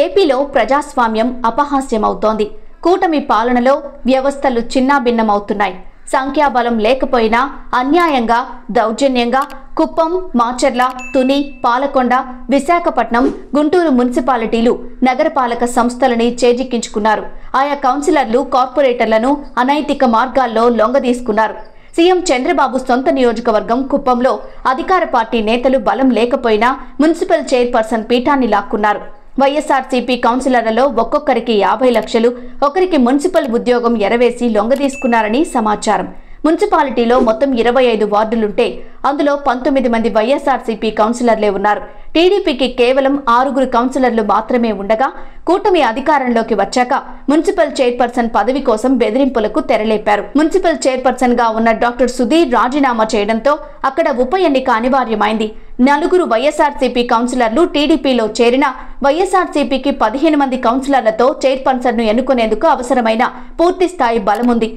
ఏపీలో ప్రజాస్వామ్యం అపహాస్యమవుతోంది. కూటమి పాలనలో వ్యవస్థలు చిన్నాభిన్నమవుతున్నాయి. సంఖ్యాబలం లేకపోయినా అన్యాయంగా, దౌర్జన్యంగా కుప్పం, మాచర్ల, తుని, పాలకొండ, విశాఖపట్నం, గుంటూరు మున్సిపాలిటీలు నగరపాలక సంస్థలని చేజిక్కించుకున్నారు. ఆయా కౌన్సిలర్లు, కార్పొరేటర్లను అనైతిక మార్గాల్లో లొంగదీసుకున్నారు. సీఎం చంద్రబాబు సొంత నియోజకవర్గం కుప్పంలో అధికార పార్టీ నేతలు బలం లేకపోయినా మున్సిపల్ చైర్పర్సన్ పీఠాన్ని లాక్కున్నారు. వైఎస్ఆర్సీపీ కౌన్సిలర్లలో ఒక్కొక్కరికి 50 లక్షలు, ఒకరికి మున్సిపల్ ఉద్యోగం ఎరవేసి లొంగదీసుకున్నారని సమాచారం. మున్సిపాలిటీలో మొత్తం 25 వార్డులుంటే అందులో 19 మంది వైఎస్ఆర్సీపీ కౌన్సిలర్లే ఉన్నారు. టీడీపీకి కేవలం 6 కౌన్సిలర్లు మాత్రమే ఉండగా కూటమి అధికారంలోకి వచ్చాక మున్సిపల్ చైర్పర్సన్ పదవి కోసం బెదిరింపులకు తెరలేపారు. మున్సిపల్ చైర్పర్సన్ గా ఉన్న డాక్టర్ సుధీర్ రాజీనామా చేయడంతో అక్కడ ఉప ఎన్నిక అనివార్యమైంది. 4 వైఎస్ఆర్సీపీ కౌన్సిలర్లు టీడీపీలో చేరిన వైఎస్ఆర్సీపీకి 15 మంది కౌన్సిలర్లతో చైర్పర్సన్ను ఎన్నుకునేందుకు అవసరమైన పూర్తిస్థాయి బలముంది.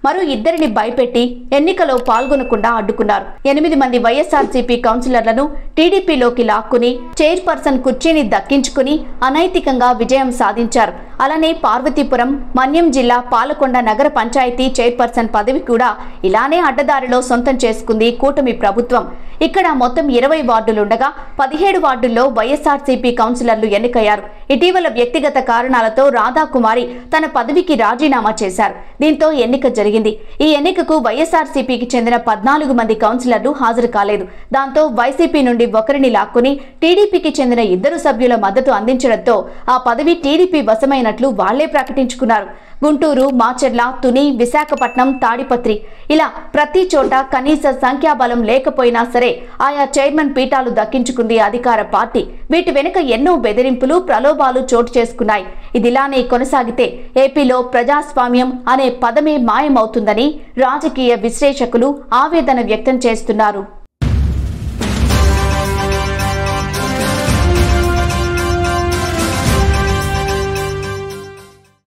మరో 2 భయపెట్టి ఎన్నికలో పాల్గొనకుండా అడ్డుకున్నారు. 8 మంది వైఎస్ఆర్సీపీ కౌన్సిలర్లను టీడీపీలోకి లాక్కుని చైర్పర్సన్ కుర్చీని దక్కించుకుని అనైతికంగా విజయం సాధించారు. అలానే పార్వతీపురం, మన్యం జిల్లా పాలకొండ నగర పంచాయతీ చైర్పర్సన్ పదవి కూడా ఇలానే అడ్డదారిలో సొంతం చేసుకుంది కూటమి ప్రభుత్వం. ఇక్కడ మొత్తం 20 వార్డులుండగా 17 వార్డుల్లో వైఎస్ఆర్సీపీ కౌన్సిలర్లు ఎన్నికయ్యారు. ఇటీవల వ్యక్తిగత కారణాలతో రాధాకుమారి తన పదవికి రాజీనామా చేశారు. దీంతో ఎన్నిక జరిగింది. ఈ ఎన్నికకు వైఎస్ఆర్సీపీకి చెందిన 14 మంది కౌన్సిలర్లు హాజరు కాలేదు. దాంతో వైసీపీ నుండి ఒకరిని లాక్కుని టీడీపీకి చెందిన 2 సభ్యుల మద్దతు అందించడంతో ఆ పదవి టీడీపీ వశమైనట్లు వాళ్లే ప్రకటించుకున్నారు. గుంటూరు, మాచర్ల, తుని, విశాఖపట్నం, తాడిపత్రి ఇలా ప్రతి చోట కనీస సంఖ్యాబలం లేకపోయినా సరే ఆయా చైర్మన్ పీఠాలు దక్కించుకుంది అధికార పార్టీ. వీటి వెనుక ఎన్నో బెదిరింపులు, ప్రలోభాలు చోటు చేసుకున్నాయి. ఇదిలానే కొనసాగితే ఏపీలో ప్రజాస్వామ్యం అనే పదమే మాయమవుతుందని రాజకీయ విశ్లేషకులు ఆవేదన వ్యక్తం చేస్తున్నారు.